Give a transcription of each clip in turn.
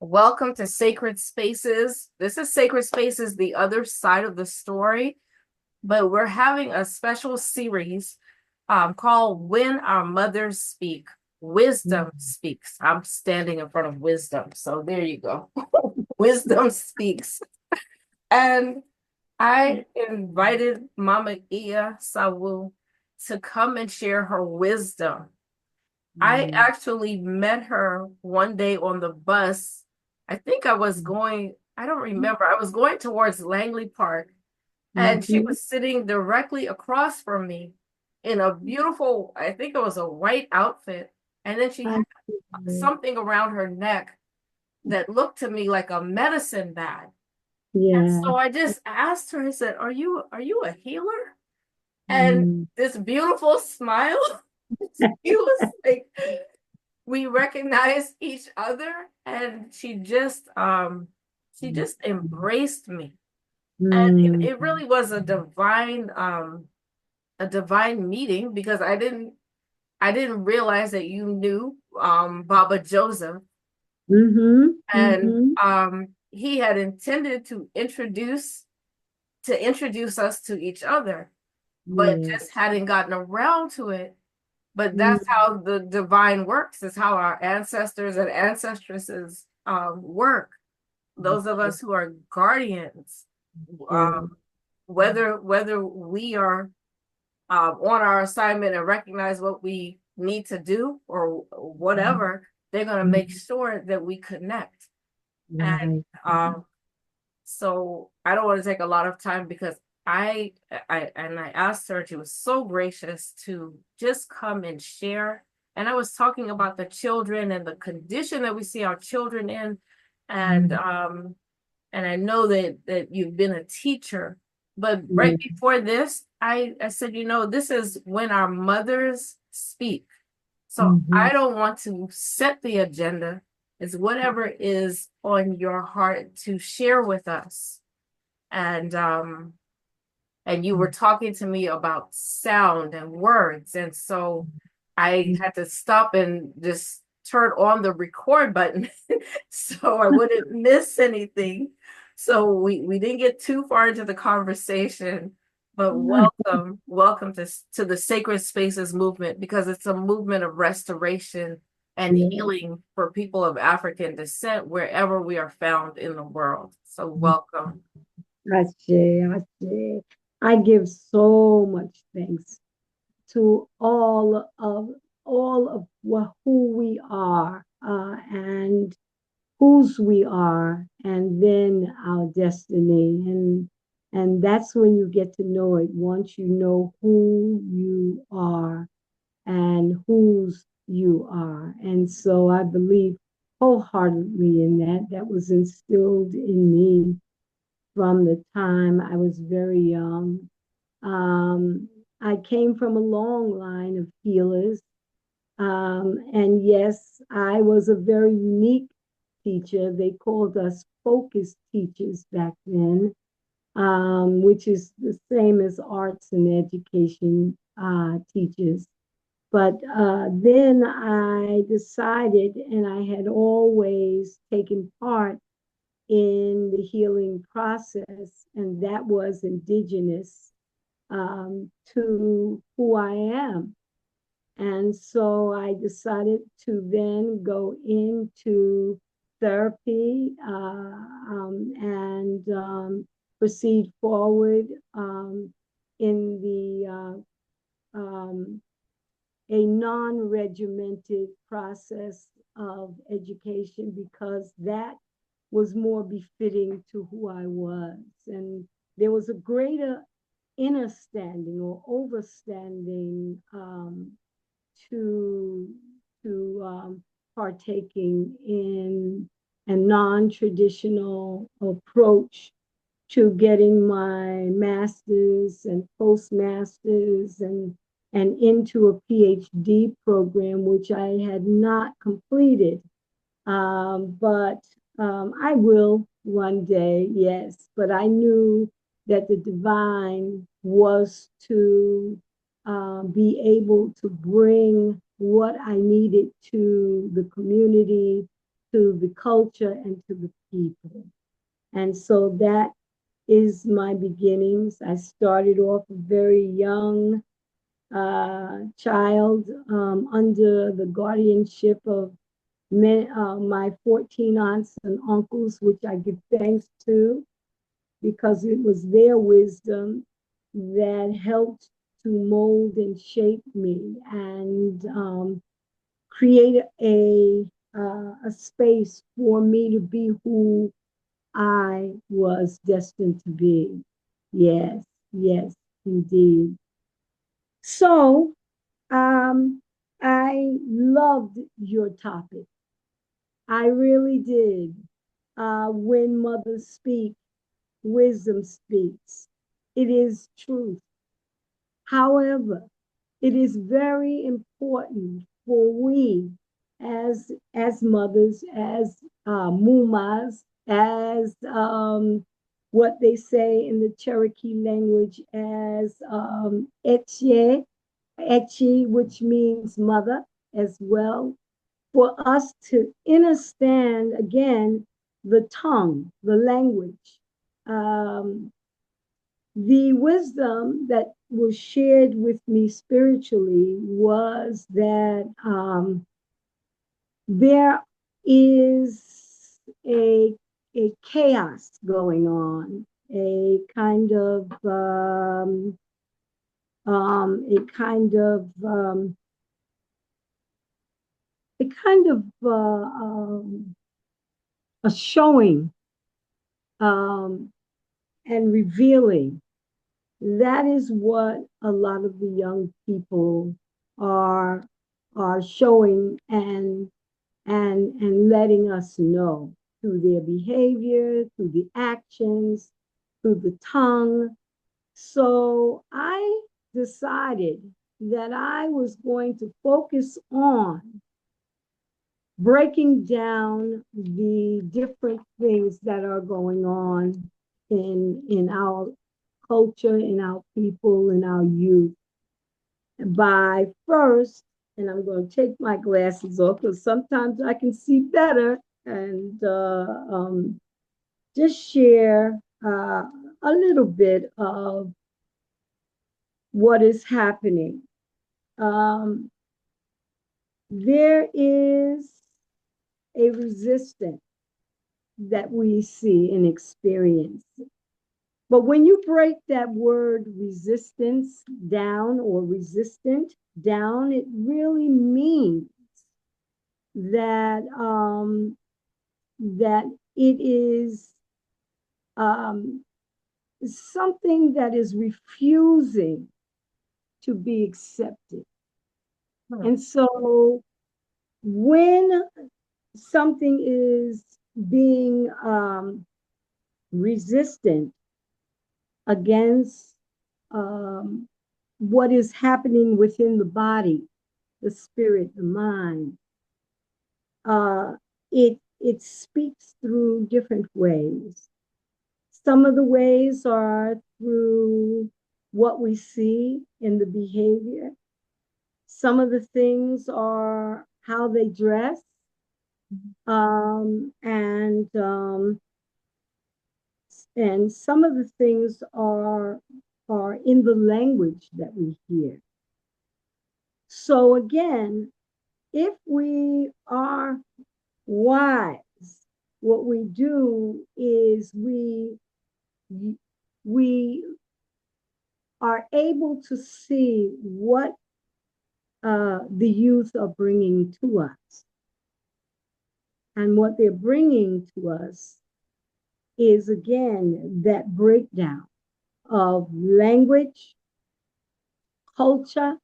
Welcome to Sacred Spaces. This is Sacred Spaces, the other side of the story, but we're having a special series called When Our Mothers Speak. Wisdom speaks. I'm standing in front of wisdom. So there you go. Wisdom speaks. And I invited Mama Iya Sawu to come and share her wisdom. I actually met her one day on the bus. I think I don't remember. I was going towards Langley Park, and she Mhm. was sitting directly across from me in a beautiful, I think it was a white outfit. And then she I had see. something around her neck that looked to me like a medicine bag. And Yeah. so I just asked her, I said, are you a healer? And Mm. this beautiful smile, she was like, we recognized each other, and she just embraced me. And Mm. it really was a divine meeting because I didn't realize that you knew Baba Joseph, Mhm. and Mhm. he had intended to introduce us to each other, but Yes. just hadn't gotten around to it. But Mm. that's how the divine works, is how our ancestors and ancestresses work. Those of us who are guardians, True. um, whether we are on our assignment and recognize what we need to do or whatever, they're going to make sure that we connect. And Right. so I don't want to take a lot of time because I I asked her, she was so gracious to just come and share. And I was talking about the children and the condition that we see our children in. And and I know that you've been a teacher, but right Yeah. before this, I said, this is when our mothers speak. So Mhm. I don't want to set the agenda. It's whatever is on your heart to share with us. And you were talking to me about sound and words. And so I had to stop and just turn on the record button so I wouldn't miss anything. So we didn't get too far into the conversation, but welcome to the Sacred Spaces movement, because it's a movement of restoration and Yeah. healing for people of African descent wherever we are found in the world. So welcome. Ashe, Ashe. I give so much thanks to all of who we are, and whose we are, and then our destiny. And that's when you get to know it, once you know who you are and whose you are. And so I believe wholeheartedly in that. That was instilled in me from the time I was very young. I came from a long line of healers. And yes, I was a very unique teacher. They called us focus teachers back then, which is the same as arts and education teachers. But then I decided, and I had always taken part in the healing process, and that was indigenous to who I am. And so I decided to then go into therapy, and proceed forward in the a non-regimented process of education, because that was more befitting to who I was. And there was a greater understanding or overstanding to partaking in a non-traditional approach to getting my master's and postmasters and into a PhD program, which I had not completed. But I will one day, yes. But I knew that the divine was to be able to bring what I needed to the community to the culture and to the people. And so that is my beginnings. I started off a very young child under the guardianship of my 14 aunts and uncles, which I give thanks to because it was their wisdom that helped to mold and shape me and create a space for me to be who I was destined to be. Yes, yes, indeed. So I loved your topic. I really did. When mothers speak, wisdom speaks. It is truth. However, it is very important for we as mothers, as mumas, as what they say in the Cherokee language as eche, echi, which means mother as well, for us to understand again the tongue, the language. The wisdom that was shared with me spiritually was that there is a chaos going on, a kind of a kind of a kind of a showing and revealing. That is what a lot of the young people are are showing and letting us know through their behavior, through the actions, through the tongue. So I decided that I was going to focus on breaking down the different things that are going on in our culture, in our people, in our youth. By first, and I'm going to take my glasses off because sometimes I can see better, and just share a little bit of what is happening. Um, there is a resistance that we see and experience. But when you break that word resistance down or resistant down, it really means that that it is something that is refusing to be accepted. And so when something is being resistant against what is happening within the body, the spirit, the mind, uh, it speaks through different ways. Some of the ways are through what we see in the behavior. Some of the things are how they dress, and some of the things are in the language that we hear. So again, if we are wise, what we do is we are able to see what the youth are bringing to us. And what they're bringing to us is, again, that breakdown of language, culture,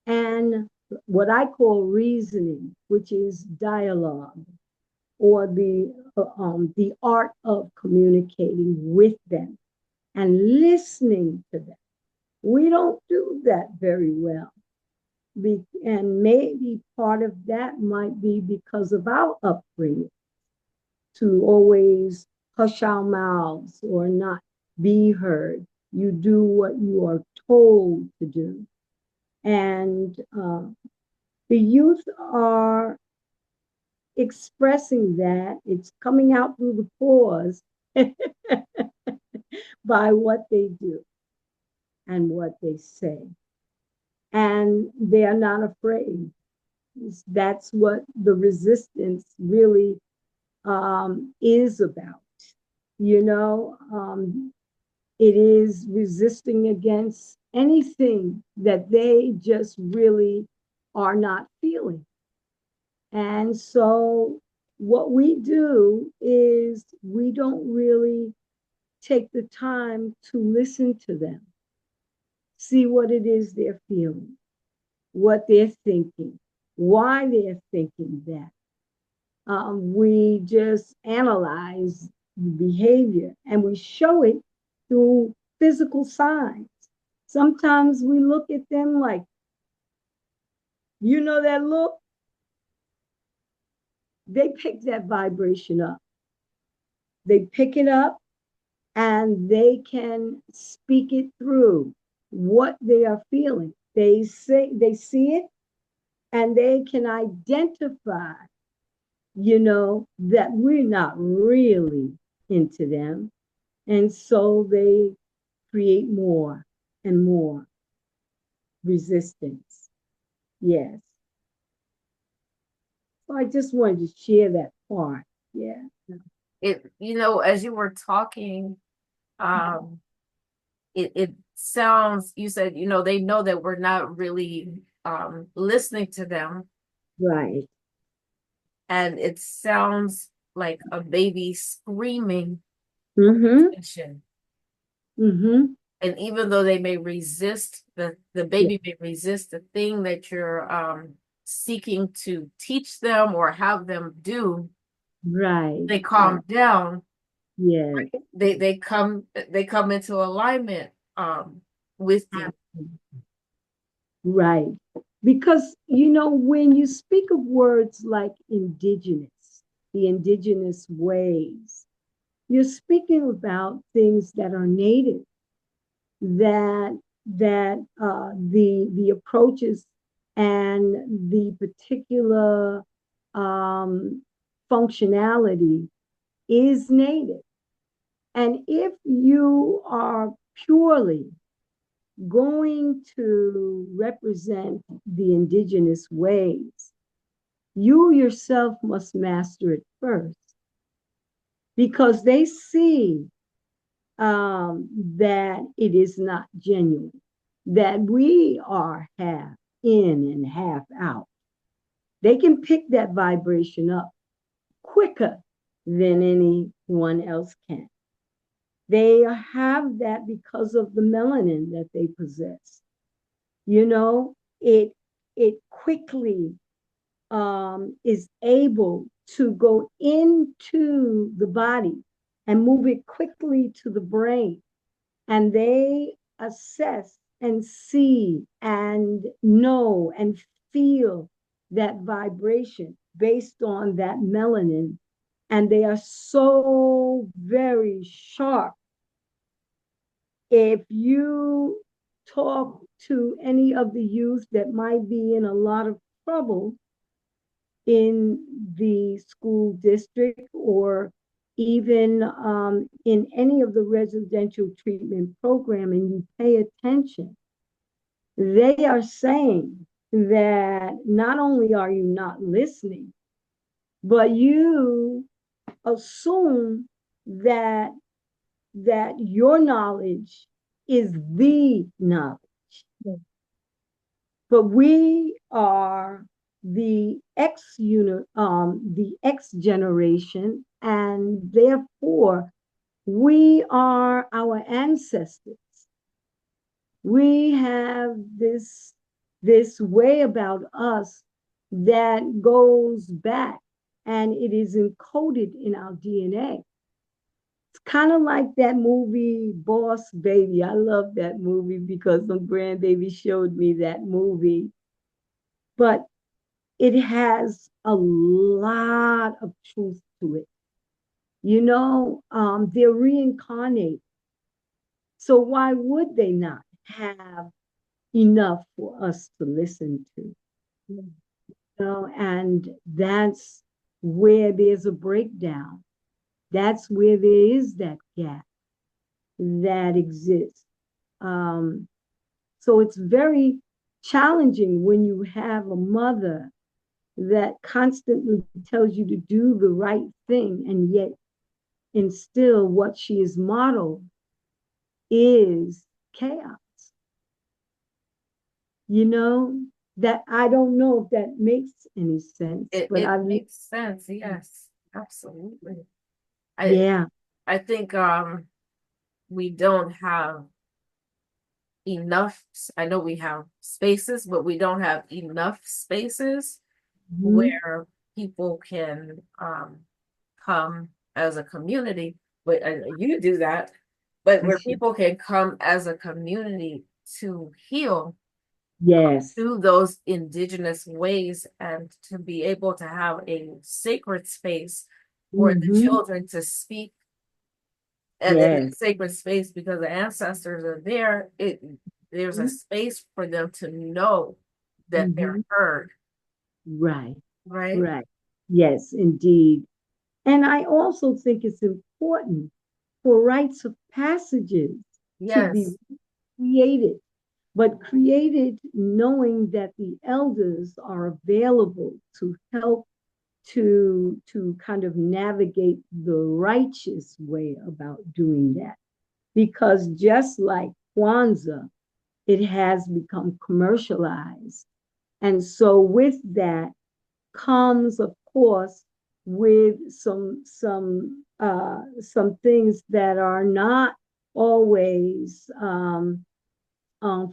and what I call reasoning, which is dialogue, or the art of communicating with them and listening to them. We don't do that very well. And maybe part of that might be because of our upbringing, to always hush our mouths or not be heard. You do what you are told to do. And the youth are expressing that. It's coming out through the pores by what they do and what they say. And they are not afraid. That's what the resistance really is about. You know, it is resisting against anything that they just really are not feeling. And so, what we do is we don't really take the time to listen to them, see what it is they're feeling, what they're thinking, why they're thinking that. We just analyze behavior and we show it through physical signs. Sometimes we look at them like, you know, that look, they pick that vibration up. They pick it up and they can speak it through what they are feeling. They see it and they can identify, you know, that we're not really into them. And so they create more and more resistance. Yes. So I just wanted to share that part. Yeah. It, you know, as you were talking, um, it sounds, you said, you know, they know that we're not really listening to them. Right. And it sounds like a baby screaming for Mm-hmm. attention. Mm-hmm. And even though they may resist, the Yeah. baby may resist the thing that you're seeking to teach them or have them do, Right. they Right. calm down. Yes. They come into alignment with you. Right. Because, you know, when you speak of words like indigenous, the indigenous ways, you're speaking about things that are native, the approaches and the particular functionality is native. And if you are purely going to represent the indigenous ways, you yourself must master it first because they see that it is not genuine, that we are half in and half out. They can pick that vibration up quicker than anyone else can. They have that because of the melanin that they possess. You know, it quickly is able to go into the body and move it quickly to the brain. And they assess and see and know and feel that vibration based on that melanin. And they are so very sharp. If you talk to any of the youth that might be in a lot of trouble in the school district or even in any of the residential treatment program and you pay attention, they are saying that not only are you not listening, but you assume that your knowledge is the knowledge. But we are the X generation, and therefore we are our ancestors. We have this way about us that goes back, and it is encoded in our DNA. It's kind of like that movie Boss Baby. I love that movie because some grandbaby showed me that movie. But it has a lot of truth to it. You know, they're reincarnated. So why would they not have enough for us to listen to? You know, and that's where there's a breakdown. That's where there is that gap that exists. Um, so it's very challenging when you have a mother that constantly tells you to do the right thing, and yet instill what she is modeled is chaos. You know, that I don't know if that makes any sense, It but it I, makes sense. Yes, absolutely. I yeah. I think we don't have enough. I know we have spaces, but we don't have enough spaces Mhm. where people can come as a community. But you do that, but where people can come as a community to heal Yes. through those indigenous ways and to be able to have a sacred space for the Hmm. children to speak and in a Yes. sacred space because the ancestors are there. There's a space for them to know that they're Hmm. heard, Right. right? Right. Yes, indeed. And I also think it's important for rites of passages to be Yes. created, but created knowing that the elders are available to help to kind of navigate the righteous way about doing that. Because just like Kwanzaa, it has become commercialized. And so with that comes, of course, with some things that are not always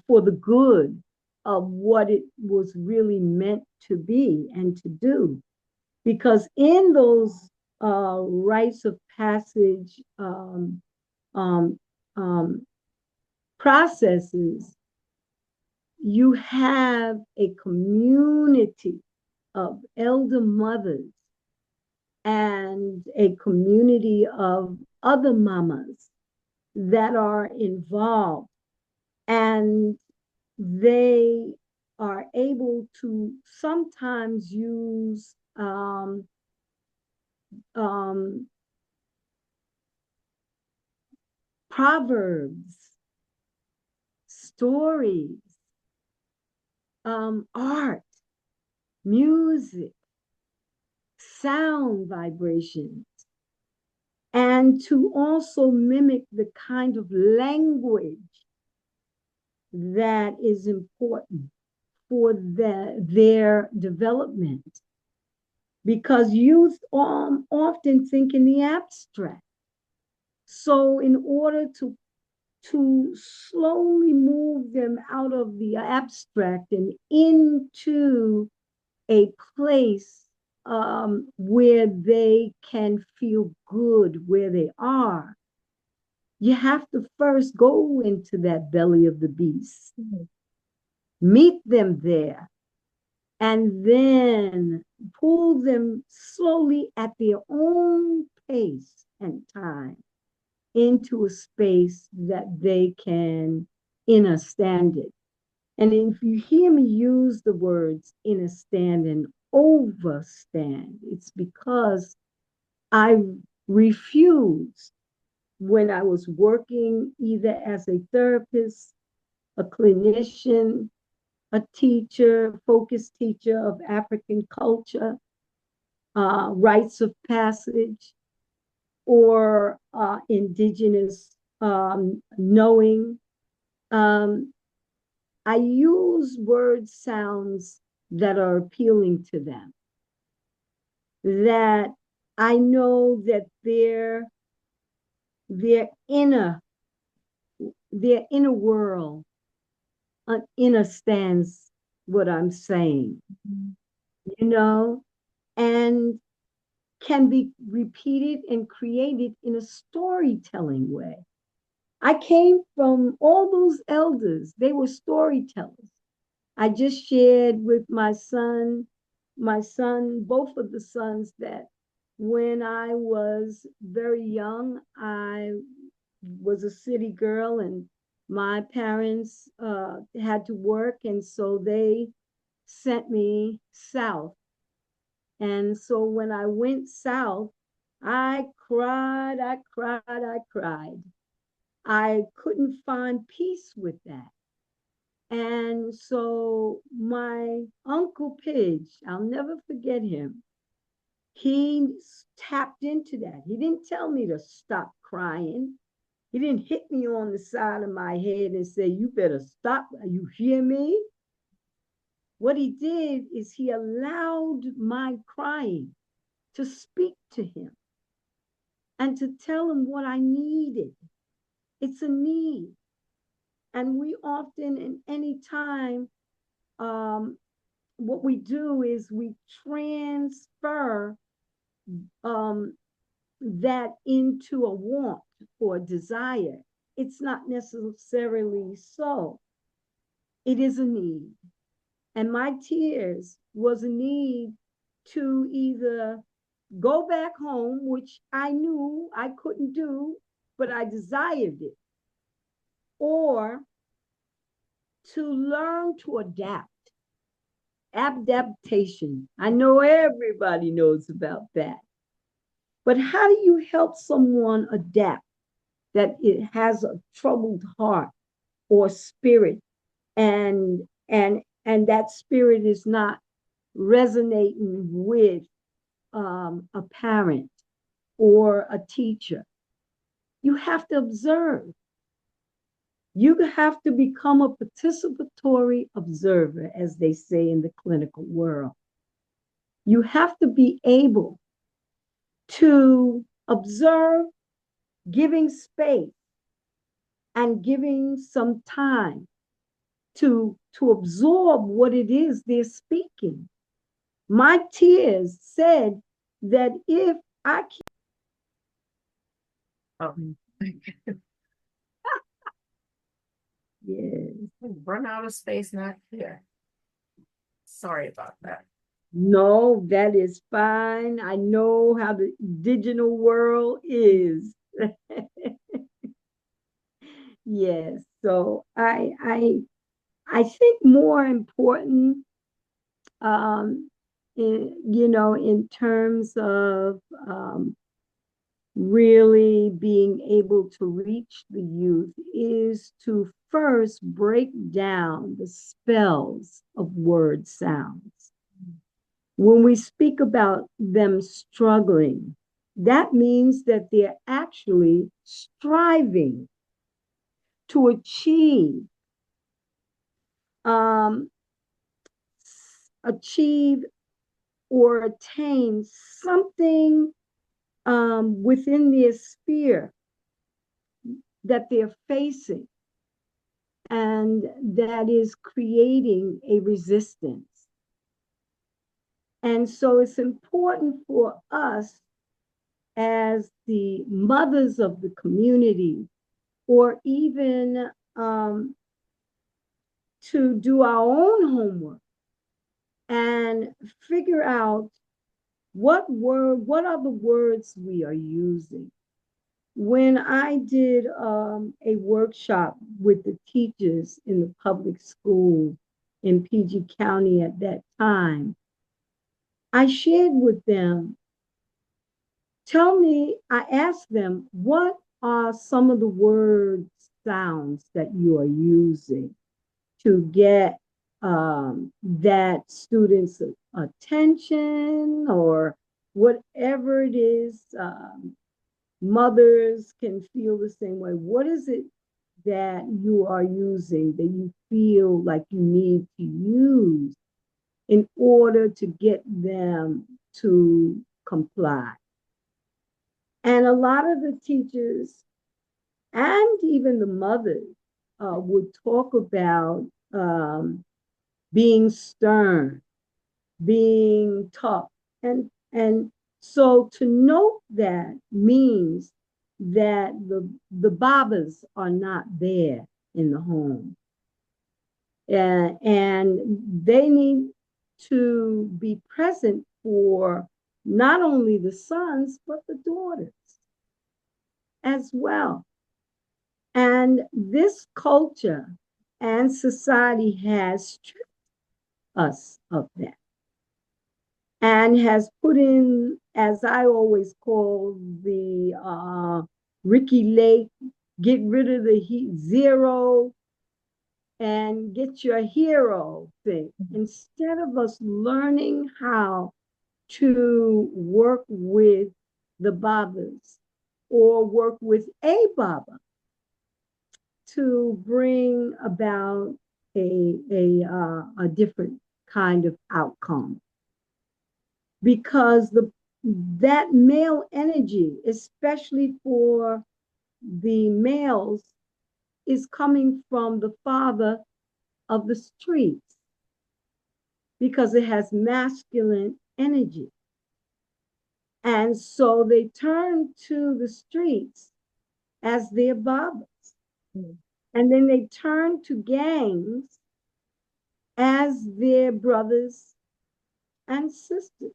for the good of what it was really meant to be and to do. Because in those rites of passage um, um, processes, you have a community of elder mothers and a community of other mamas that are involved, and they are able to sometimes use um, proverbs, stories, art, music, sound vibrations, and to also mimic the kind of language that is important for their development. Because youth often think in the abstract. So, in order to slowly move them out of the abstract and into a place where they can feel good where they are, you have to first go into that belly of the beast, Mhm. meet them there, and then pull them slowly at their own pace and time into a space that they can understand it. And if you hear me use the words understand and overstand, it's because I refused when I was working either as a therapist, a clinician, a teacher, focused teacher of African culture, rites of passage, or indigenous knowing. Um, I use word sounds that are appealing to them, that I know that their inner their inner world understands what I'm saying, you know, and can be repeated and created in a storytelling way. I came from all those elders, they were storytellers. I just shared with my son, both of the sons, that when I was very young, I was a city girl and my parents had to work. And so they sent me south. And so when I went south, I cried, I cried, I cried. I couldn't find peace with that. And so my Uncle Pidge, I'll never forget him, he tapped into that. He didn't tell me to stop crying. He didn't hit me on the side of my head and say, "You better stop. You hear me?" What he did is he allowed my crying to speak to him and to tell him what I needed. It's a need. And we often, in any time, what we do is we transfer um, that into a want or desire. It's not necessarily so. It is a need. And my tears was a need to either go back home, which I knew I couldn't do, but I desired it, or to learn to adapt. Adaptation. I know everybody knows about that. But how do you help someone adapt that it has a troubled heart or spirit, and that spirit is not resonating with a parent or a teacher? You have to observe. You have to become a participatory observer, as they say in the clinical world. You have to be able to observe, giving space and giving some time to absorb what it is they're speaking. My tears said that if I keep, Oh, yes, run out of space, not here. Sorry about that. no, that is fine. I know how the digital world is. Yes, so I think more important, in terms of really being able to reach the youth, is to first break down the spells of word sounds. When we speak about them struggling, that means that they're actually striving to um, achieve or attain something within their sphere that they're facing, and that is creating a resistance. And so it's important for us as the mothers of the community, or even to do our own homework and figure out what are the words we are using. When I did a workshop with the teachers in the public school in PG County at that time, I shared with them, I asked them, what are some of the word sounds that you are using to get that student's attention, or whatever it is. Mothers can feel the same way. What is it that you are using that you feel like you need to use in order to get them to comply? And a lot of the teachers and even the mothers would talk about being stern, being tough. And so to note that means that the babas are not there in the home. And they need to be present for not only the sons, but the daughters as well. And this culture and society has stripped us of that. and has put in, as I always call the Ricky Lake, get rid of the heat zero and get your hero thing. Instead of us learning how to work with the Babas or work with a Baba to bring about a different kind of outcome, because that male energy, especially for the males, is coming from the father of the streets because it has masculine energy. And so they turn to the streets as their babas. Mm. And then they turn to gangs as their brothers and sisters.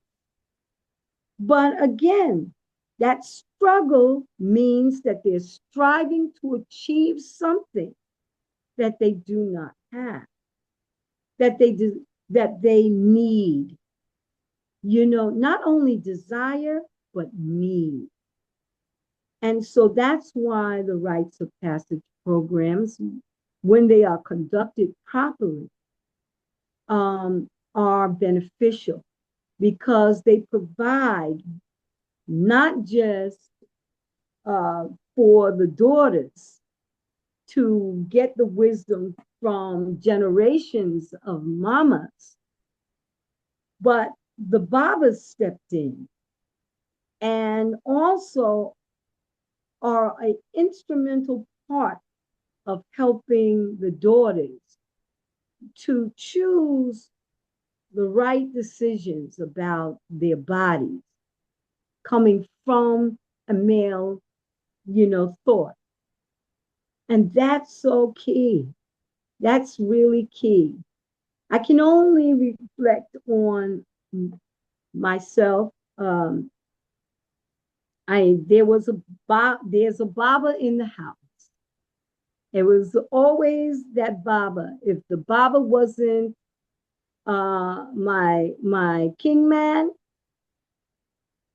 But again, that struggle means that they're striving to achieve something that they do not have, that they do, that they need. Not only desire, but need. And so that's why the rites of passage programs, when they are conducted properly, are beneficial, because they provide not just for the daughters to get the wisdom from generations of mamas, but the babas stepped in and also are an instrumental part of helping the daughters to choose the right decisions about their bodies coming from a male, thought. And that's so key. That's really key. I can only reflect on myself. There's a Baba in the house. It was always that Baba. If the Baba wasn't my king man,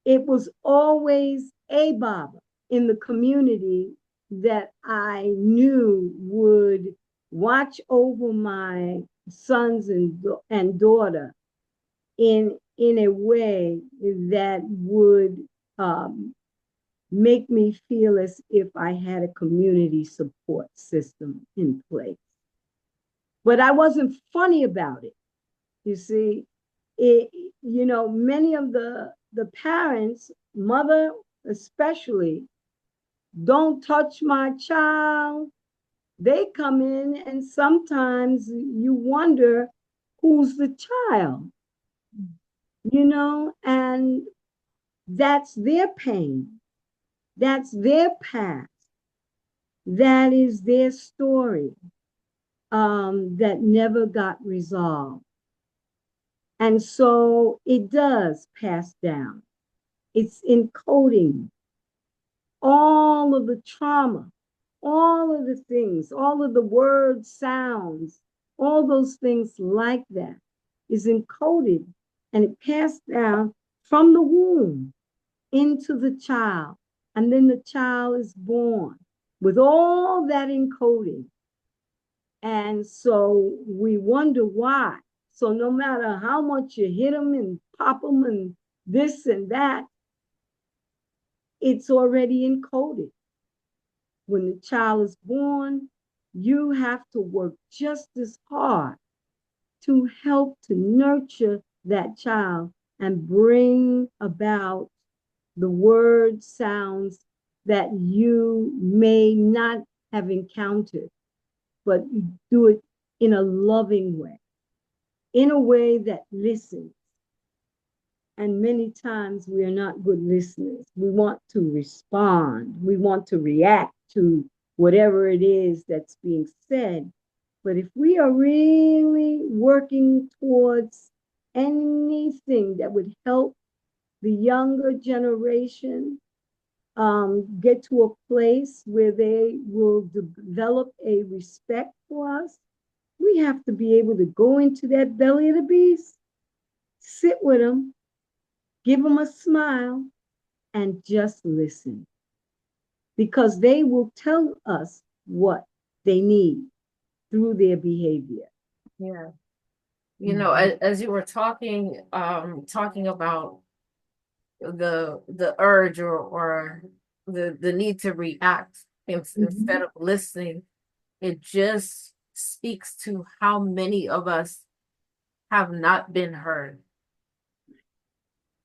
it was always a Baba in the community that I knew would watch over my sons and daughter in a way that would make me feel as if I had a community support system in place. But I wasn't funny about it. You see, many of the parents, mother especially, don't touch my child. They come in, and sometimes you wonder who's the child, and that's their pain. That's their past. That is their story that never got resolved. And so it does pass down. It's encoding all of the trauma, all of the things, all of the words, sounds, all those things like that is encoded, and it passed down from the womb into the child. And then the child is born with all that encoding. And so we wonder why. So no matter how much you hit them and pop them and this and that, it's already encoded. When the child is born, you have to work just as hard to help to nurture that child and bring about the word sounds that you may not have encountered, but you do it in a loving way, in a way that listens. And many times we are not good listeners. We want to respond. We want to react to whatever it is that's being said. But if we are really working towards anything that would help the younger generation get to a place where they will develop a respect for us, we have to be able to go into that belly of the beast, sit with them, give them a smile, and just listen because they will tell us what they need through their behavior. Yeah. You know, Mhm. as you were talking about the urge or the need to react instead Mhm. of listening, it just speaks to how many of us have not been heard,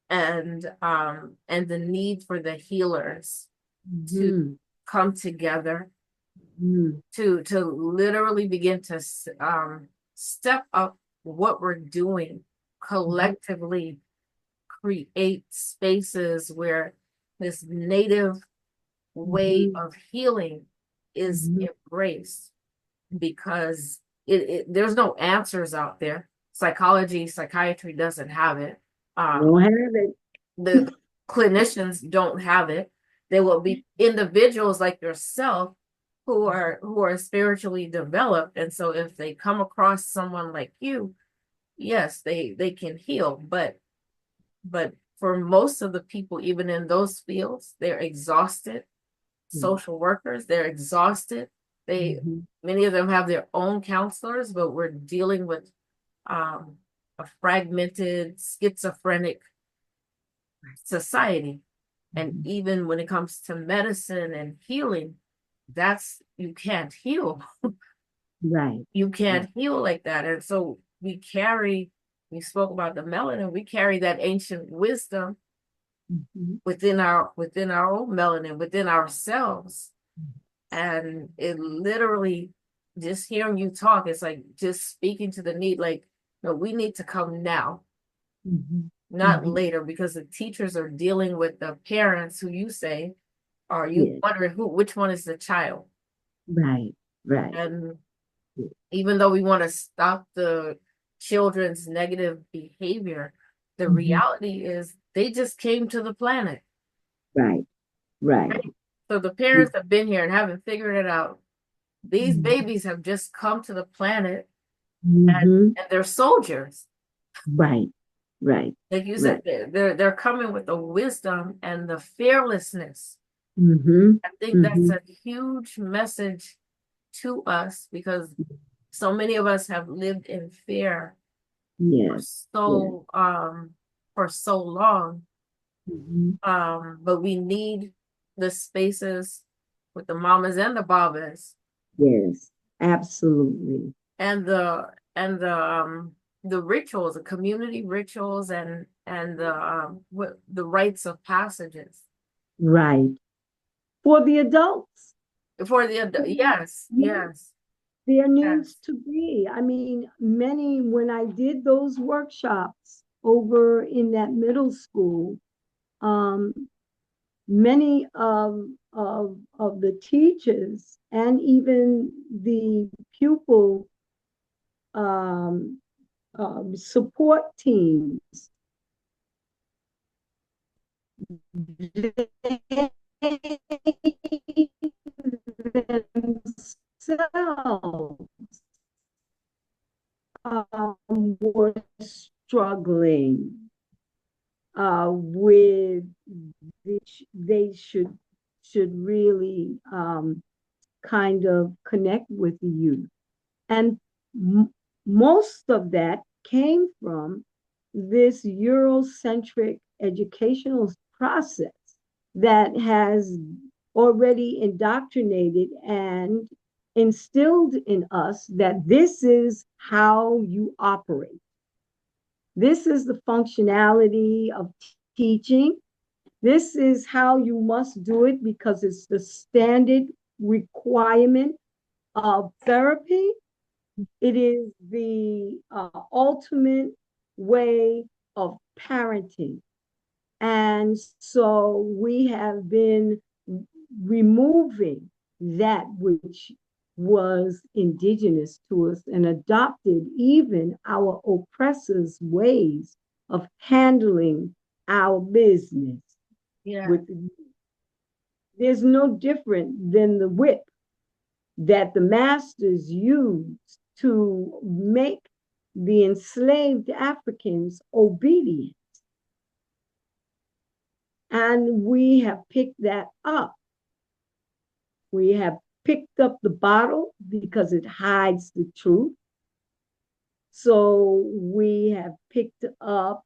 and the need for the healers to Mhm. come together Mhm. to literally begin to step up what we're doing Mhm. collectively, create spaces where this native way Mhm. of healing is Mhm. embraced, because there's no answers out there. Psychology, psychiatry doesn't have it. Um, Don't have it. the clinicians don't have it. There will be individuals like yourself who are spiritually developed, and so if they come across someone like you, yes, they can heal. But for most of the people, even in those fields, they're exhausted. Social workers, they're exhausted. They Mhm. Many of them have their own counselors, but we're dealing with um, a fragmented, schizophrenic society. And Mhm. even when it comes to medicine and healing, that's you can't heal. Right. You Right. can't heal like that. And so we spoke about the melanin, we carry that ancient wisdom Mhm. within our own melanin, within ourselves. And it literally, just hearing you talk, it's like just speaking to the need, like, no, we need to come now, Mhm. not Mhm. later, because the teachers are dealing with the parents who you say, are you Yes. wondering which one is the child? Right. Right. And even though we want to stop the children's negative behavior, the Mhm. reality is they just came to the planet. Right. Right. Right? So the parents have been here and haven't figured it out. These Mhm. babies have just come to the planet, and, Mhm. and they're soldiers. Right. Right. Like you Right. said, they're coming with the wisdom and the fearlessness. Mhm. I think that's Mhm. a huge message to us, because so many of us have lived in fear for Yes. Yes. so long. Mhm. But we need the spaces with the mamas and the babas, Yes. Absolutely. and the rituals, the community rituals, and the rites of passages Right. For the adults. for yes, yes, There needs yes, to be. I mean, many, when I did those workshops over in that middle school, um, many of the teachers and even the pupil um, support teams, they themselves were struggling with they should really kind of connect with the youth. And most of that came from this Eurocentric educational process that has already indoctrinated and instilled in us that this is how you operate. This is the functionality of teaching. This is how you must do it because it's the standard requirement of therapy. It is the ultimate way of parenting. And so we have been removing that which was indigenous to us and adopted even our oppressors' ways of handling our business. yeah, With there's no different than the whip that the masters used to make the enslaved Africans obedient. And we have picked that up. We have picked up the bottle because it hides the truth. So we have picked up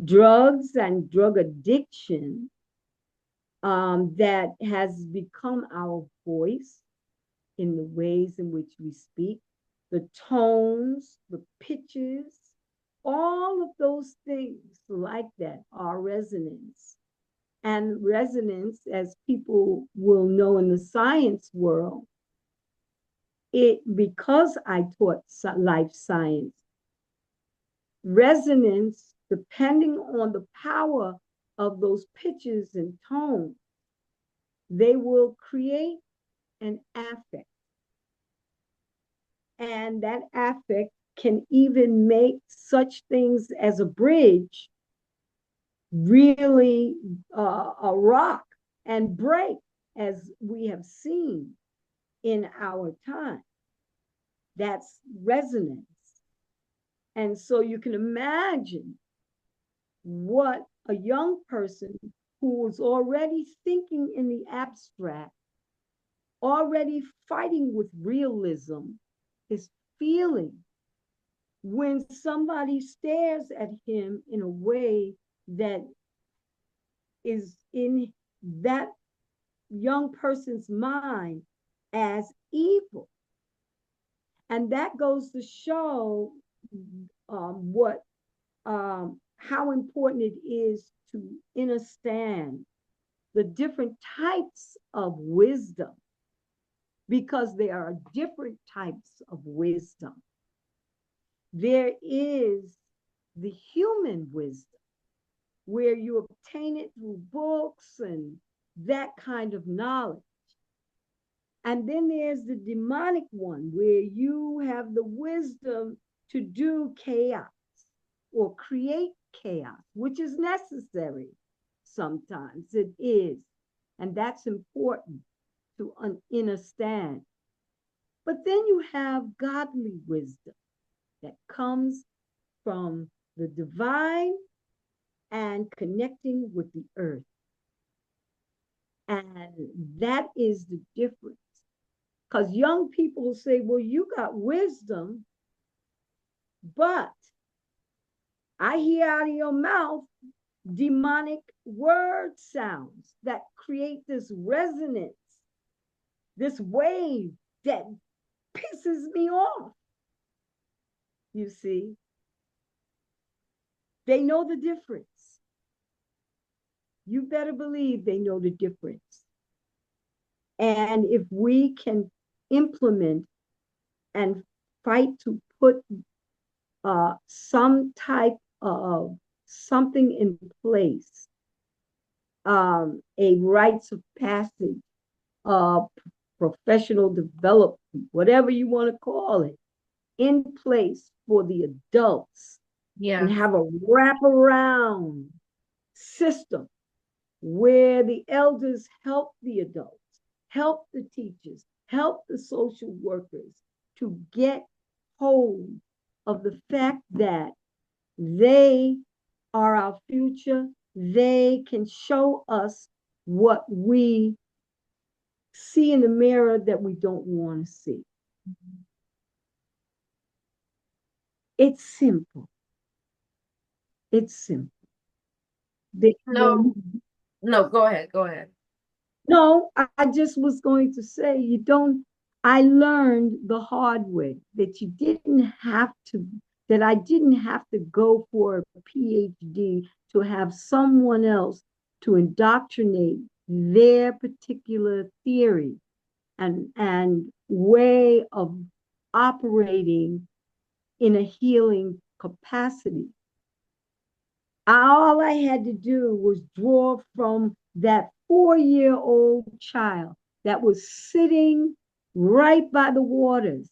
drugs and drug addiction that has become our voice in the ways in which we speak, the tones, the pitches, all of those things like that are resonance. And resonance, as people will know in the science world, it because I taught life science, resonance, depending on the power of those pitches and tones, they will create an affect. And that affect can even make such things as a bridge really a rock and break, as we have seen in our time. That's resonance. And so you can imagine what a young person who was already thinking in the abstract, already fighting with realism, is feeling when somebody stares at him in a way that is in that young person's mind as evil. And that goes to show what how important it is to understand the different types of wisdom, because there are different types of wisdom. There is the human wisdom, where you obtain it through books and that kind of knowledge. And then there's the demonic one, where you have the wisdom to do chaos or create chaos, which is necessary. Sometimes it is. And that's important to understand. But then you have godly wisdom that comes from the divine and connecting with the earth. And that is the difference. Because young people say, well, you got wisdom, but I hear out of your mouth demonic word sounds that create this resonance, this wave that pisses me off. You see, they know the difference. You better believe they know the difference. And if we can implement and fight to put some type of something in place, a rites of passage, uh, professional development, whatever you want to call it, in place for the adults, and Yeah. have a wraparound system where the elders help the adults, help the teachers, help the social workers to get hold of the fact that they are our future. They can show us what we see in the mirror that we don't want to see. It's simple. It's simple. No, no, go ahead. Go ahead. No, I just was going to say, you don't, I learned the hard way that you didn't have to, that I didn't have to go for a PhD to have someone else to indoctrinate their particular theory and way of operating in a healing capacity. All I had to do was draw from that 4-year-old child that was sitting right by the waters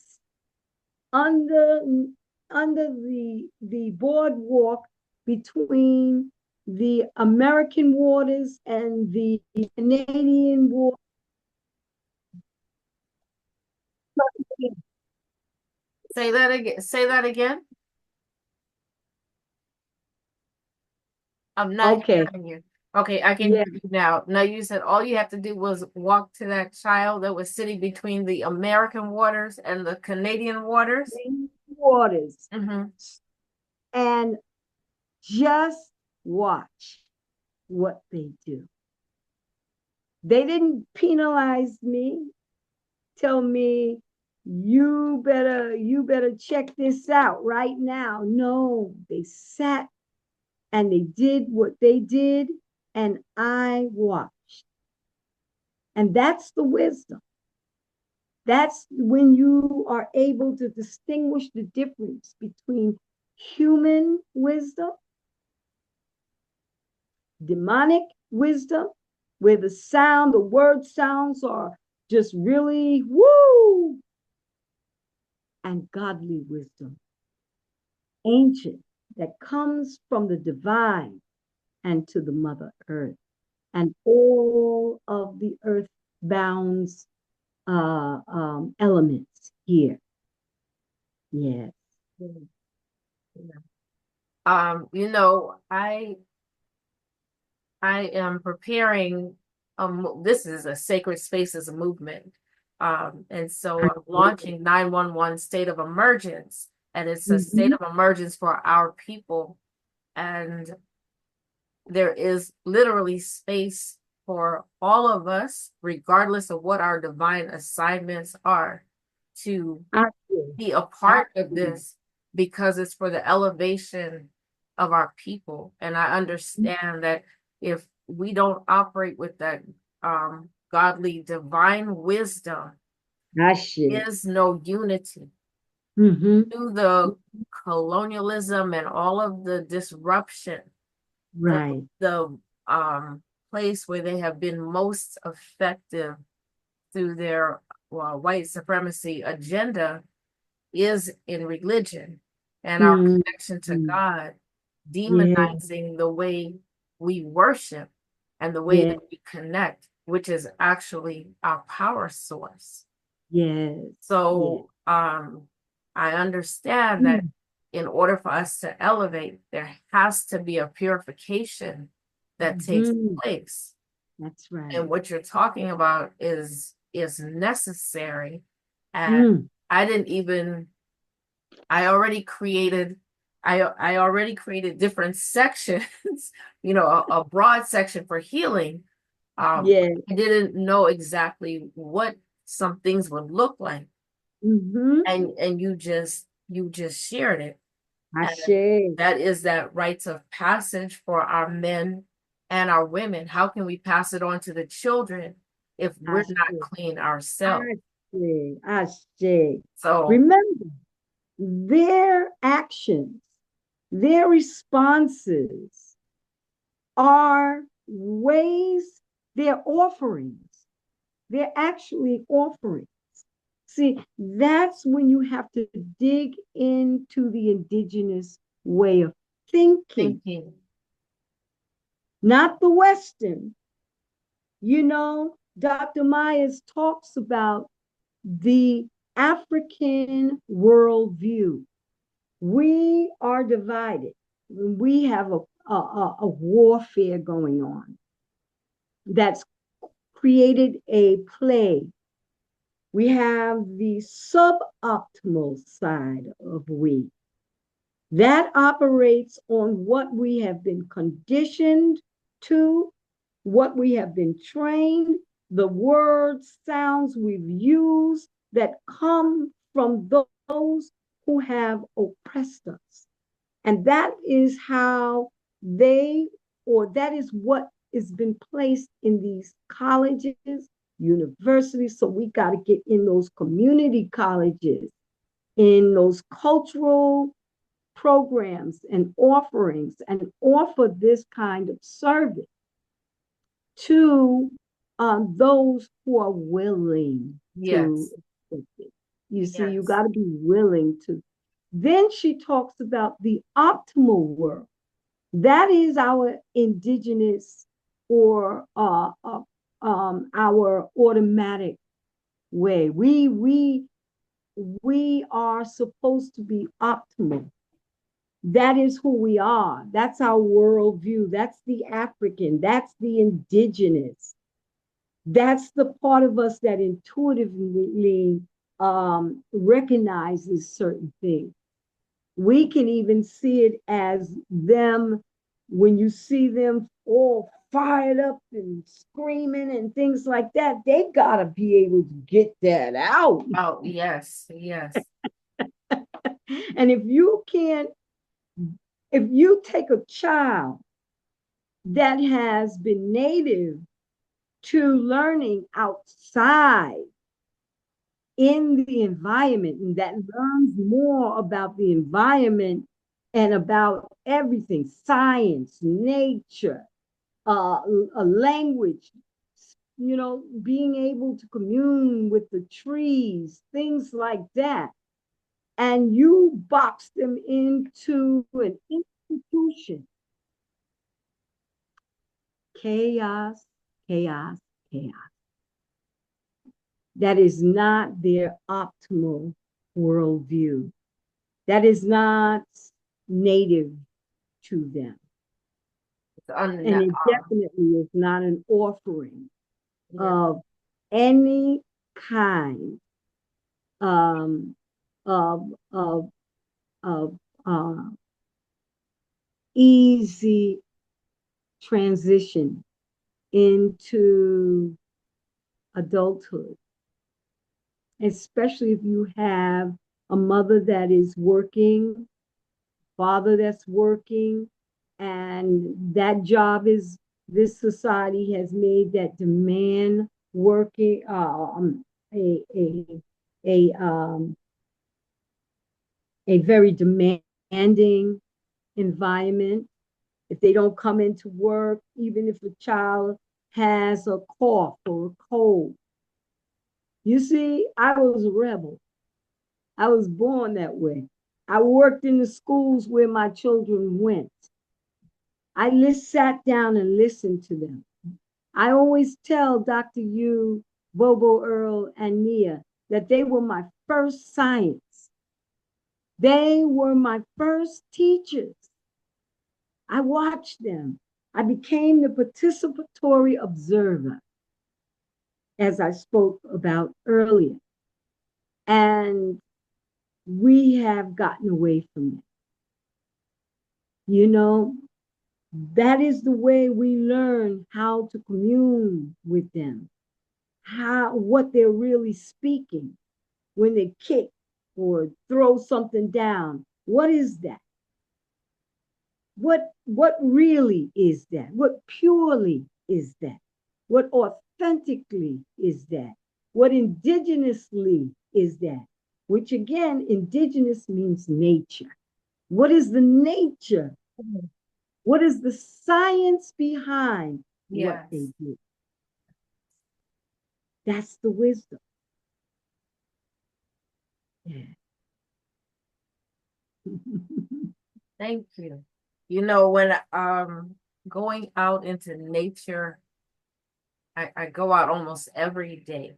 under the boardwalk between the American waters and the Canadian waters. Say that again. Say that again. I'm not Okay, hearing you. Okay, I can Yeah, hear you now. Now you said all you have to do was walk to that child that was sitting between the American waters and the Canadian waters. clean waters, Mm-hmm. and just watch what they do. They didn't penalize me, tell me you better check this out right now. No, they sat and they did what they did, and I watched. And that's the wisdom. That's when you are able to distinguish the difference between human wisdom, demonic wisdom, where the word sounds are just really woo, and godly wisdom, ancient, that comes from the divine and to the mother earth and all of the earth bounds elements here. Yes. You know, I am preparing this is a sacred spaces movement. And so I'm launching 911 state of emergence, and it's a state Mm-hmm. of emergence for our people. And there is literally space for all of us, regardless of what our divine assignments are, to I see. be a I part of see. this because it's for the elevation of our people. And I understand that if we don't operate with that godly divine wisdom, I see. is no unity Mm-hmm. through the colonialism and all of the disruption. the Right. the place where they have been most effective through their white supremacy agenda is in religion and our connection to Mm-hmm. God, Yeah. demonizing the way we worship and the way Yeah. that we connect, which is actually our power source. Yes. Yeah. So I understand that Mm-hmm. in order for us to elevate, there has to be a purification that takes place. That's right. And what you're talking about is necessary. And Mm. I didn't even I already created I already created different sections, a broad section for healing. Yeah. I didn't know exactly what some things would look like. Mm-hmm. And you just shared it. And Ashe. that is that rites of passage for our men and our women. How can we pass it on to the children if we're Ashe. not clean ourselves? Ashe. Ashe. So Remember, their actions, their responses are ways, they're offerings. They're actually offerings. See, that's when you have to dig into the indigenous way of thinking, thinking, not the Western. Dr. Myers talks about the African worldview. We are divided. We have a warfare going on that's created a plague. We have the suboptimal side of we that operates on what we have been conditioned to, what we have been trained, the words, sounds we've used that come from those who have oppressed us. And that is how that is what has been placed in these colleges, universities. So we got to get in those community colleges, in those cultural programs and offerings, and offer this kind of service to those who are willing to yes, accept it. You see, you yes, got to be willing to. Then she talks about the optimal world. That is our indigenous or our automatic way. We are supposed to be optimal. That is who we are. That's our worldview. That's the African. That's the indigenous. That's the part of us that intuitively recognizes certain things. We can even see it as them when you see them all fired up and screaming and things like that. They got to be able to get that out. Oh, yes, yes. And if you can't, if you take a child that has been native to learning outside in the environment and that learns more about the environment and about everything science, nature, a language, being able to commune with the trees, things like that. And you box them into an institution. Chaos, chaos, chaos. That is not their optimal worldview. That is not native to them. And it definitely is not an offering of any kind um, of, of, of easy transition into adulthood, especially if you have a mother that is working, father that's working, and that job is, this society has made that demand working a a a very demanding environment. If they don't come into work, even if a child has a cough or a cold, you see, I was a rebel. I was born that way. I worked in the schools where my children went. I sat down and listened to them. I always tell Dr. Yu, Bobo Earl, and Nia that they were my first science. They were my first teachers. I watched them. I became the participatory observer, as I spoke about earlier. And we have gotten away from it. You know, that is the way we learn how to commune with them, what they're really speaking when they kick or throw something down. What is that? What really is that? What purely is that? What authentically is that? What indigenously is that? Which again, indigenous means nature. What is the nature? What is the science behind what they do? That's the wisdom. Yeah. Thank you. You know, when going out into nature, I go out almost every day.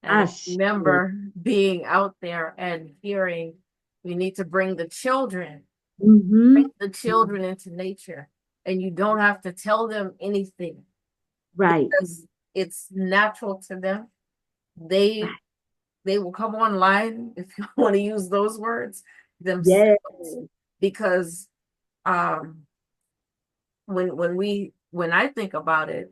And I remember being out there and hearing we need to bring the children, bring the children into nature. And you don't have to tell them anything. Right. Because it's natural to them. They will come online, if you want to use those words, themselves. Yes. Because when I think about it,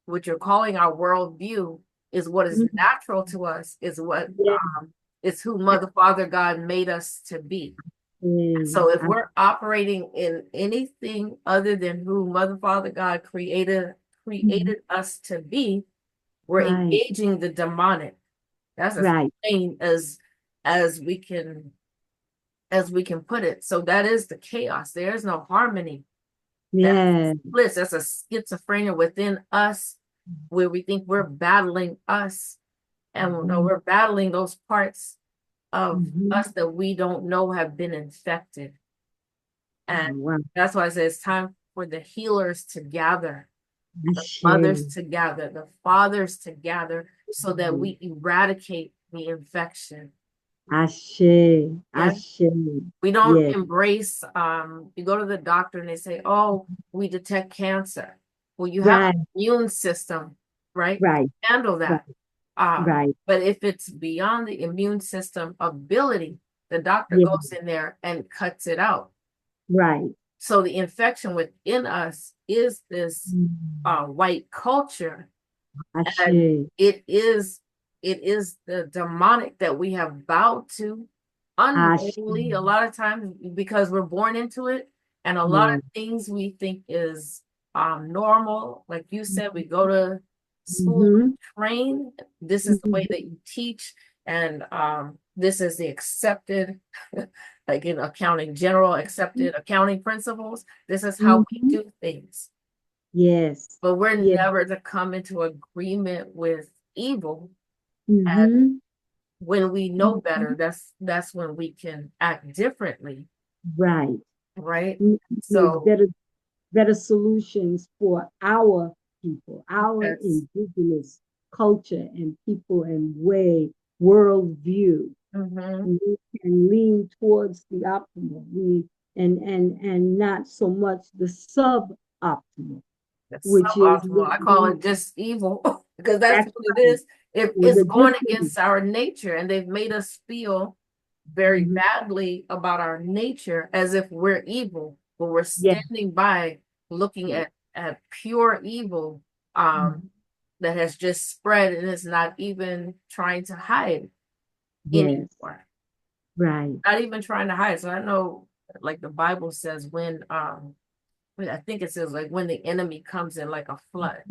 what you're calling our worldview is what is natural to us, is what is who Mother, Father, God made us to be. So if we're operating in anything other than who Mother, Father, God created us to be, we're engaging the demonic. That's as plain as we can put it. So that is the chaos. There is no harmony. That's bliss. That's a schizophrenia within us where we think we're battling us. And no, we're battling those parts of us that we don't know have been infected. And that's why I say it's time for the healers to gather, the mothers to gather, the fathers to gather, so that we eradicate the infection. Ashe, Yeah. ashe. We don't Yes, embrace, you go to the doctor and they say, oh, we detect cancer. Well, you have right, an immune system, right? right, Handle right, that. right. But if it's beyond the immune system ability, the doctor Yeah, goes in there and cuts it out. right. So the infection within us is this Mm. white culture, and Ashe. it is the demonic that we have bowed to Ashe. unknowingly a lot of times because we're born into it, and a lot Yeah. of things we think is normal. Like you said, we go to school to Mm-hmm. train. This is the way that you teach, and this is the accepted, like in accounting, general accepted accounting principles. This is how we Mm-hmm. do things, Yes. but we're Yeah. never to come into agreement with evil. And Mm-hmm. when we know Mm-hmm. better, that's when we can act differently, Right. right? Make So better solutions for our people, our yes. indigenous culture and people and way, worldview. Hmm. We can lean towards the optimal. We and not so much the suboptimal, It's which is suboptimal. I call it just evil because that's that's what it right. is. It, With it's a going difference. against our nature, and they've made us feel very Mhm. badly about our nature as if we're evil, but we're Yeah. standing by looking at pure evil that has just spread and is not even trying to hide Yes. anymore. Right. Not even trying to hide. So I know, like the Bible says, I think it says like when the enemy comes in like a flood,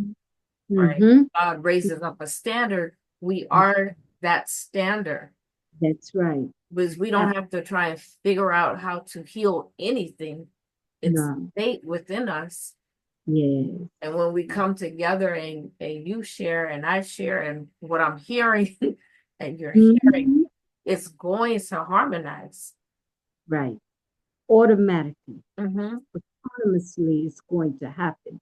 right? Mm-hmm. God raises up a standard. We are that standard That's right. because we Uh, don't have to try and figure out how to heal anything. It's no. innate within us. Yes. And when we come together and you share and I share and what I'm hearing and you're hearing, Mhm. it's going to harmonize. Right. Automatically, Mm-hmm. autonomously, it's going to happen.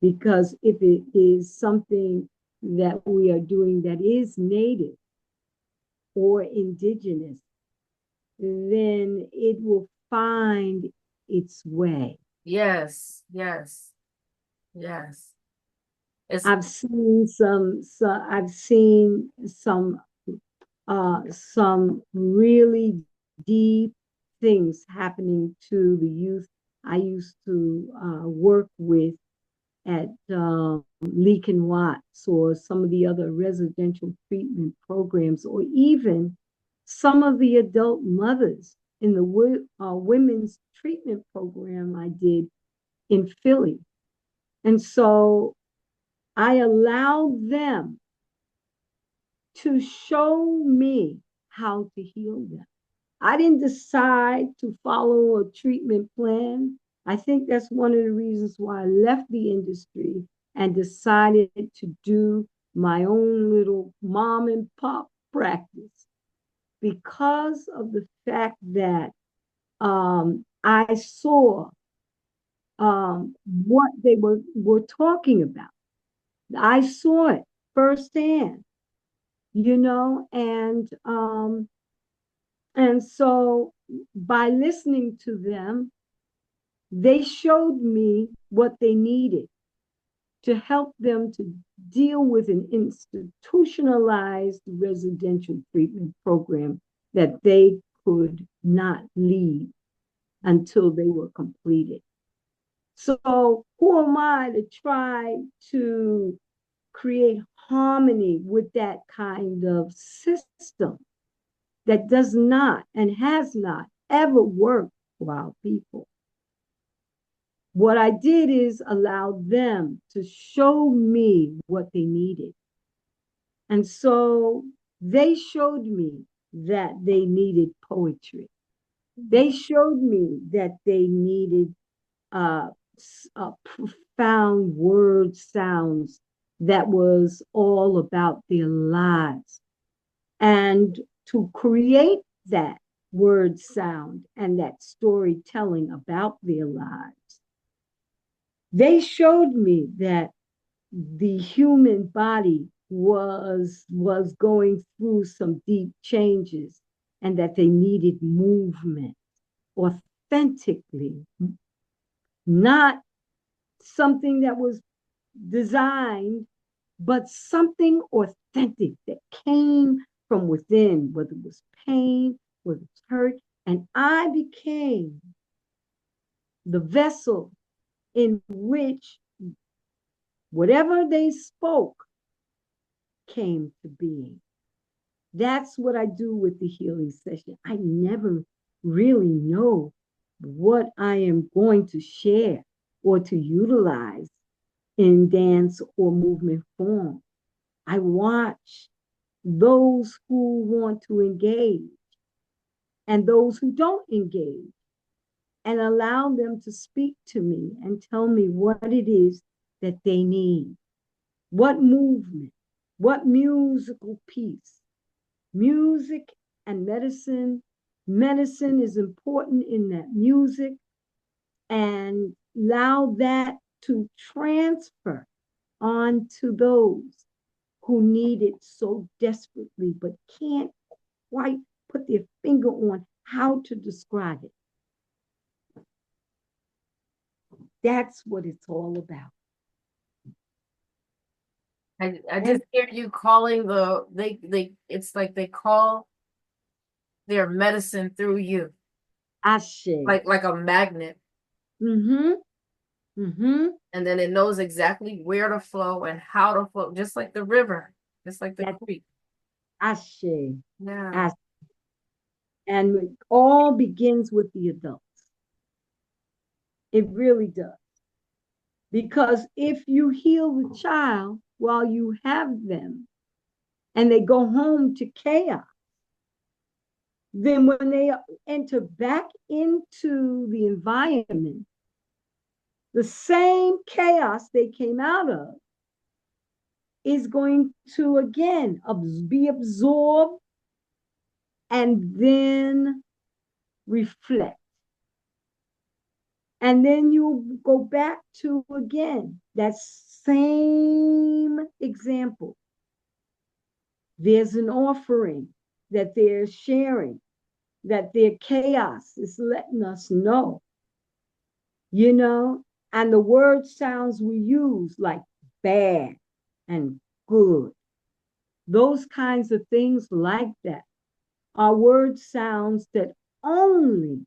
Because if it is something that we are doing that is native or indigenous, then it will find its way. Yes, yes, yes. It's I've seen some really deep things happening to the youth I used to work with at Leak and Watts or some of the other residential treatment programs, or even some of the adult mothers in the women's treatment program I did in Philly. And so I allowed them to show me how to heal them. I didn't decide to follow a treatment plan. I think that's one of the reasons why I left the industry and decided to do my own little mom and pop practice because of the fact that I saw what they were talking about. I saw it firsthand, and so by listening to them, they showed me what they needed to help them to deal with an institutionalized residential treatment program that they could not leave until they were completed. So, who am I to try to create harmony with that kind of system that does not and has not ever worked for our people? What I did is allow them to show me what they needed. And so they showed me that they needed poetry. They showed me that they needed uh, profound word sounds that was all about their lives. And to create that word sound and that storytelling about their lives, they showed me that the human body was going through some deep changes, and that they needed movement authentically, not something that was designed, but something authentic that came from within, whether it was pain, whether it was hurt. And I became the vessel in which whatever they spoke came to being. That's what I do with the healing session. I never really know what I am going to share or to utilize in dance or movement form. I watch those who want to engage and those who don't engage and allow them to speak to me and tell me what it is that they need. What movement, what musical piece. Music and medicine. Medicine is important in that music, and allow that to transfer on to those who need it so desperately but can't quite put their finger on how to describe it. That's what it's all about. I And just hear you calling they it's like they call their medicine through you, Ashe. like a magnet, Mm-hmm. Mm-hmm. and then it knows exactly where to flow and how to flow, just like the river, just like the That's creek. Ashe. Yeah. Ashe. And it all begins with the adults. It really does. Because if you heal the child while you have them and they go home to chaos, then when they enter back into the environment, the same chaos they came out of is going to again be absorbed and then reflect. And then you go back to again that same example. There's an offering that they're sharing, that their chaos is letting us know, you know, and the word sounds we use like bad and good, those kinds of things like that are word sounds that only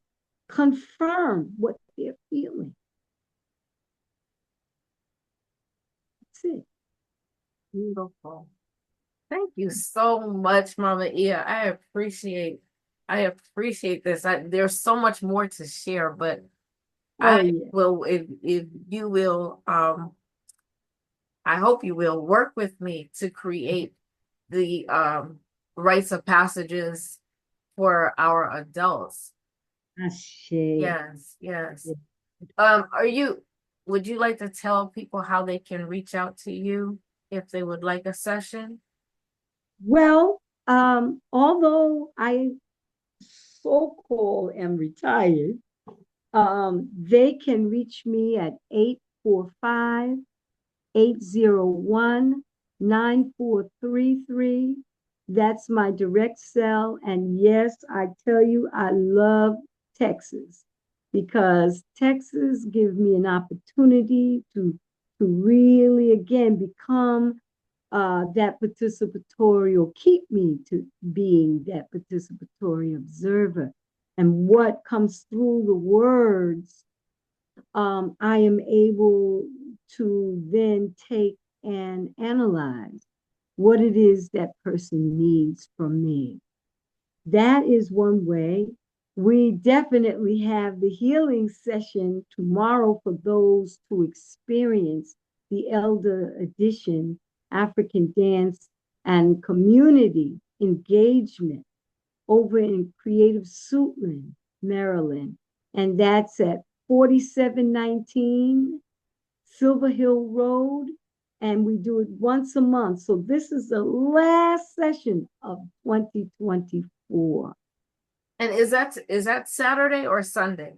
confirm what they're feeling. That's it. Beautiful. Thank you so much, Mama Iya. I appreciate this. There's so much more to share, but Oh, I yeah. will, if you will, I hope you will work with me to create the rites of passages for our adults. Ashe. Yes, yes. Would you like to tell people how they can reach out to you if they would like a session? Well, although I so-called am retired, they can reach me at 845-801-9433. That's my direct cell. And yes, I tell you, I love Texas because Texas gives me an opportunity to really, again, become that participatory, or keep me to being that participatory observer. And what comes through the words, I am able to then take and analyze what it is that person needs from me. That is one way. We definitely have the healing session tomorrow for those to experience the Elder Edition African dance and community engagement over in Creative Suitland, Maryland. And that's at 4719 Silver Hill Road. And we do it once a month. So this is the last session of 2024. And is that Saturday or Sunday?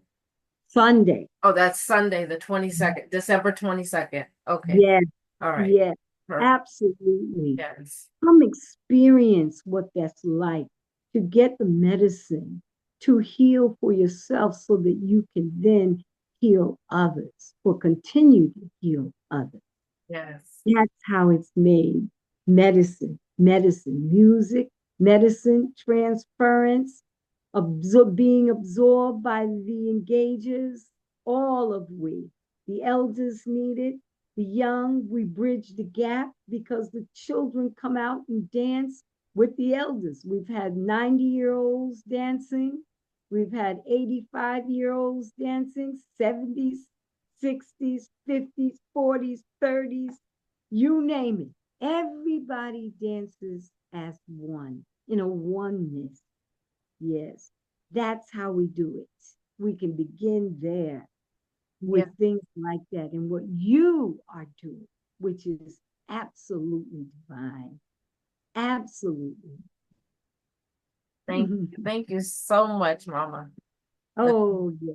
Sunday. Oh, that's Sunday, the 22nd, December 22nd. Okay. Yes, All right. yes, Perfect. absolutely. Yes. Come experience what that's like. to get the medicine to heal for yourself so that you can then heal others or continue to heal others. Yes. That's how it's made. Medicine, music, medicine, transference, being absorbed by the engagers, all of we. The elders need it. The young, we bridge the gap because the children come out and dance with the elders. We've had 90-year-olds dancing. We've had 85-year-olds dancing, 70s, 60s, 50s, 40s, 30s, you name it. Everybody dances as one, in a oneness. Yes, that's how we do it. We can begin there Yeah. with things like that and what you are doing, which is absolutely divine. Absolutely. Thank you. Thank you so much, Mama. The, Oh, yeah.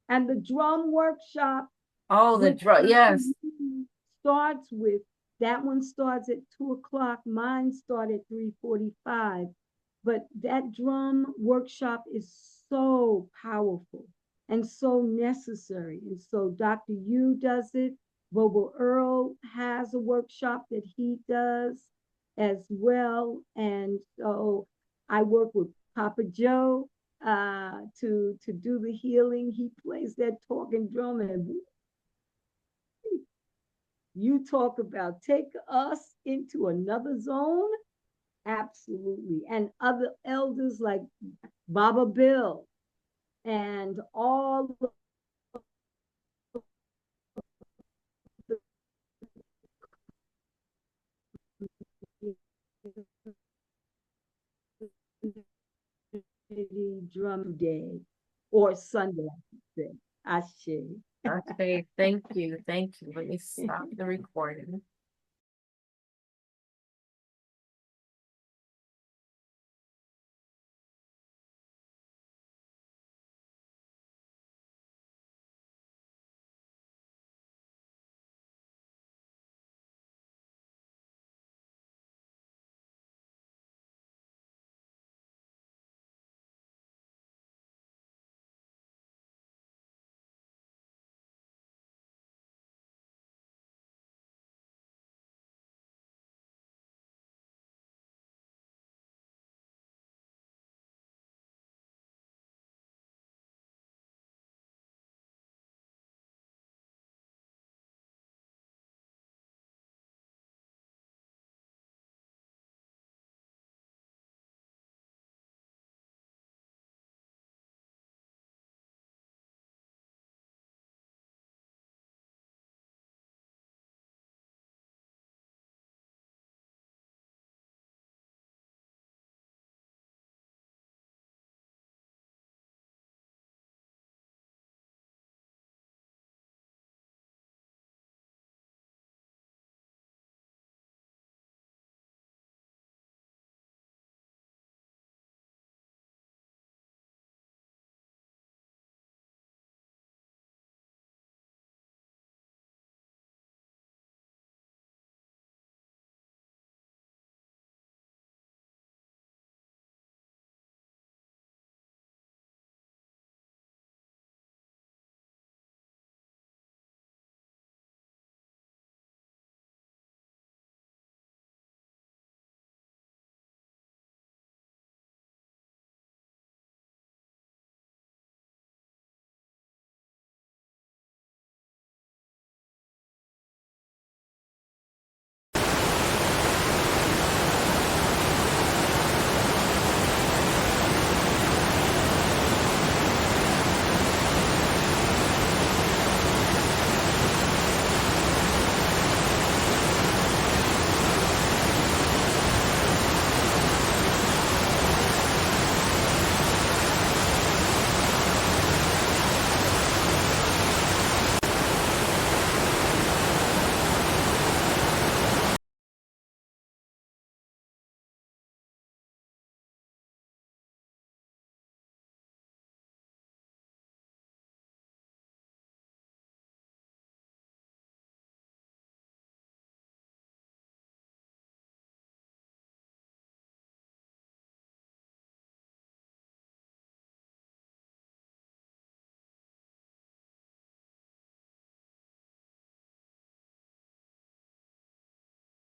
And the drum workshop, oh, the which drug. Yes. starts with, that one starts at 2 o'clock. Mine start at 3:45. But that drum workshop is so powerful and so necessary. And so Dr. Yu does it. Bobo Earl has a workshop that he does as well. And so I work with Papa Joe to do the healing. He plays that talking drum, and you talk about take us into another zone. Absolutely. And other elders like Baba Bill and all the drum day or Sunday, I should say. Ashe. Okay. Thank you. Thank you. Let me stop the recording.